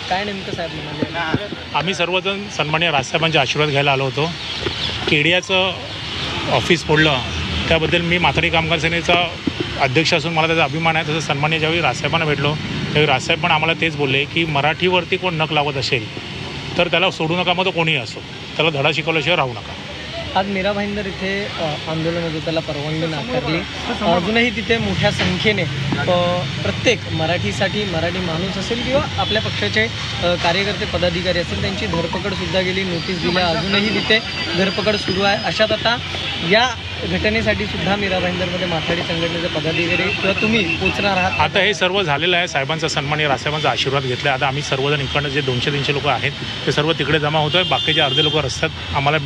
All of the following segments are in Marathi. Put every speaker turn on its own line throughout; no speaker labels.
काय नेमकं साहेब म्हणाले?
आम्ही सर्वजण सन्माननीय राजसाहेबांचे आशीर्वाद घ्यायला आलो होतो. केडियाचं ऑफिस फोडलं त्याबद्दल मी माथाडी कामगार सेनेचा अध्यक्ष असून मला त्याचा अभिमान आहे. तसं सन्माननीय ज्यावेळी राजसाहेबांना भेटलो त्यावेळी राजसाहेब पण आम्हाला तेच बोलले की मराठीवरती कोण नख लावत असेल तर त्याला सोडू नका, मग तो कोणीही असो, त्याला धडा शिकवल्याशिवाय राहू नका.
आज मीरा भाईंदर इथे आंदोलन होतं, त्याला परवानगी नाकारली. अजूनही तिथे मोठ्या संख्येने प्रत्येक मराठीसाठी मराठी माणूस असेल किंवा आपल्या पक्षाचे कार्यकर्ते पदाधिकारी असेल त्यांची धरपकडसुद्धा गेली, नोटीस दिल्या, अजूनही तिथे धरपकड सुरू आहे. अशात आता या घटनेसाठी सुद्धा मीरा भाईंदरमध्ये माथाडी संघटनेचे पदाधिकारी किंवा तुम्ही पोचणार आहात.
आता हे सर्व झालेलं आहे. साहेबांचा सन्माननीय राजसाहेबांचा आशीर्वाद घेतला. आता आम्ही सर्वजण इकडनं जे 200-300 लोक आहेत ते सर्व तिकडे जमा होतो आहे. बाकीचे अर्धे लोक रस्त्यात आम्हाला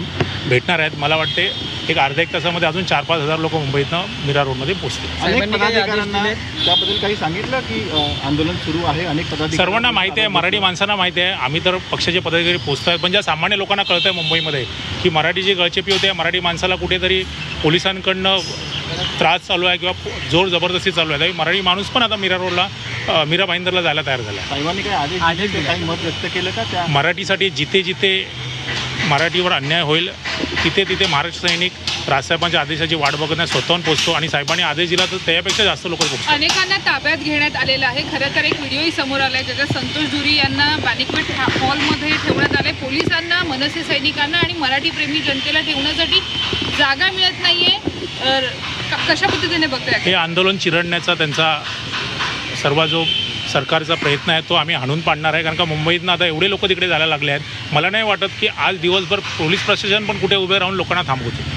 भेटणार आहेत. मला वाटते एक अर्ध्या एक तासामध्ये अजून 4-5 हजार लोक मुंबईतनं मीरा रोडमध्ये पोहोचतील.
त्याबद्दल काही सांगितलं की आंदोलन सुरू आहे, अनेक पदाधिकारी
सर्वांना माहिती आहे, मराठी माणसांना माहिती आहे. आम्ही तर पक्षाचे पदाधिकारी पोहोचत आहेत, पण ज्या सामान्य लोकांना कळतं आहे मुंबईमध्ये की मराठी जी गळचेपी होते मराठी माणसाला कुठेतरी पोलिसांकडनं त्रास चालू आहे किंवा जोर जबरदस्ती चालू आहे. त्यावेळी मराठी माणूस पण आता मीरा रोडला मीरा भाईंदरला जायला तयार झाला.
साहेबांनी काही मत व्यक्त केलं का त्या
मराठीसाठी? जिथे जिथे मराठीवर अन्याय होईल तिथे तिथे महाराष्ट्र सैनिक राजसाहेबांच्या आदेशाची वाट बघत स्वतःहून पोहोचतो आणि साहेबांनी आदेश दिला तर त्यापेक्षा जास्त लोक पोहोचतात.
अनेकांना ताब्यात घेण्यात आलेलं आहे. खरं तर एक व्हिडिओही समोर आला आहे ज्याच्यात संतोष धुरी यांना बॅनिक्वेट हॉलमध्ये ठेवण्यात आले. पोलिसांना, मनसे सैनिकांना आणि मराठी प्रेमी जनतेला ठेवण्यासाठी जागा मिळत नाहीये. कशा पद्धतीने बघताय
हे आंदोलन चिरडण्याचा त्यांचा सर्व जो सरकारचा प्रयत्न आहे तो आम्ही हाणून पाडणार आहे. कारण का मुंबईतनं आता एवढे लोक तिकडे जायला लागले आहेत. मला नाही वाटत की आज दिवसभर पोलीस प्रशासन पण कुठे उभे राहून लोकांना थांबवतो.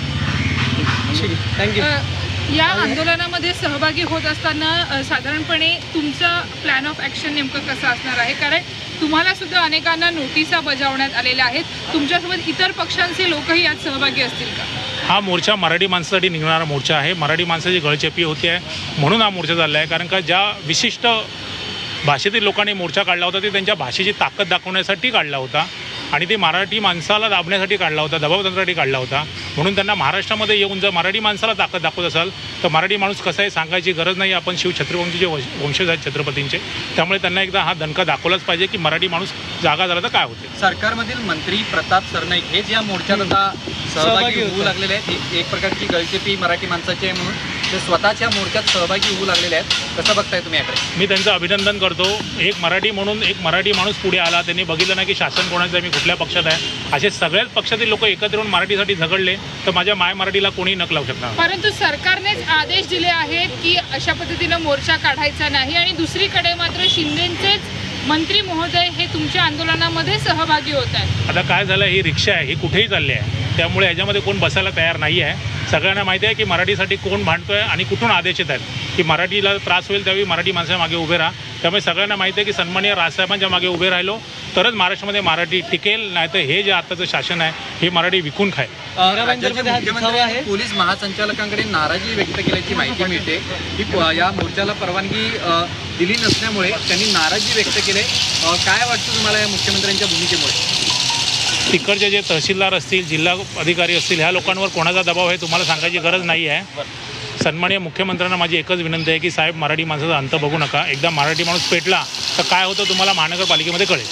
थँक्यू.
या आंदोलनामध्ये सहभागी होत असताना साधारणपणे तुमचा प्लॅन ऑफ ॲक्शन नेमकं कसं असणार आहे? कारण तुम्हाला सुद्धा अनेकांना नोटिसा बजावण्यात आलेल्या आहेत. तुमच्यासोबत इतर पक्षांचे लोकही यात सहभागी असतील का?
हा मोर्चा मराठी माणसासाठी निघणारा मोर्चा आहे. मराठी माणसाची गळचेपी होते आहे म्हणून हा मोर्चा चालला आहे. कारण का ज्या विशिष्ट भाषेतील लोकांनी मोर्चा काढला होता ते त्यांच्या भाषेची ताकद दाखवण्यासाठी काढला होता आणि ते मराठी माणसाला दाबण्यासाठी काढला होता, दबावतंत्रासाठी काढला होता. म्हणून त्यांना महाराष्ट्रामध्ये येऊन जर मराठी माणसाला ताकद दाखवत असाल तर मराठी माणूस कसा आहे सांगायची गरज नाही. आपण शिवछत्रपतींचे वंशज आहेत छत्रपतींचे, त्यामुळे त्यांना एकदा हा दणका दाखवलाच पाहिजे की मराठी माणूस जागा झाला तर काय होते.
सरकारमधील मंत्री प्रताप सरनाईक हेच या मोर्चात आता सहभागी होऊ लागलेले आहेत. एक प्रकारची गळचेपी मराठी माणसाची आहे म्हणून ते स्वतःच्या मोर्चात सहभागी होऊ लागलेले आहेत. कसं बघताय तुम्ही याकडे?
मी त्यांचं अभिनंदन करतो. एक मराठी म्हणून एक मराठी माणूस पुढे आला. त्यांनी बघितलं नाही की शासन कोणाचं आहे, मी कुठल्या पक्षात आहे. असे सगळ्याच पक्षातील लोक एकत्र येऊन मराठीसाठी झगडले तर माझ्या माय मराठीला कोणी नक लावू शकणार.
परंतु सरकारनेच आदेश दिले आहेत की अशा पद्धतीनं मोर्चा काढायचा नाही आणि दुसरीकडे मात्र शिंदेंचेच मंत्री महोदय हे तुमच्या आंदोलनामध्ये सहभागी होत आहेत.
आता काय झालं, ही रिक्षा आहे, ही कुठेही चालली आहे, त्यामुळे ह्याच्यामध्ये कोण बसायला तयार नाही आहे. सगळ्यांना माहिती आहे की मराठीसाठी कोण भांडतोय आणि कुठून आदेश येत आहेत की मराठीला त्रास होईल त्यावेळी मराठी माणसाच्या मागे उभे राहा. त्यामुळे सगळ्यांना माहिती आहे की सन्माननीय राजसाहेबांच्या मागे उभे राहिलो तरच महाराष्ट्रामध्ये मराठी टिकेल, नाही तर हे जे आताचं शासन आहे हे मराठी विकून खाईल.
मुख्यमंत्र्यांनी पोलीस महासंचालकांकडे नाराजी व्यक्त केल्याची माहिती मिळते की या मोर्चाला परवानगी दिली नसल्यामुळे त्यांनी नाराजी व्यक्त केली. काय वाटतं तुम्हाला या मुख्यमंत्र्यांच्या भूमिकेमुळे?
तिकडचे जे तहसीलदार असतील, जिल्हा अधिकारी असतील, ह्या लोकांवर कोणाचा दबाव आहे तुम्हाला सांगायची गरज नाही आहे. सन्माननीय मुख्यमंत्र्यांना माझी एकच विनंती आहे की साहेब मराठी माणसाचा अंत बघू नका. एकदा मराठी माणूस पेटला तर काय होतं तुम्हाला महानगरपालिकेमध्ये कळेल.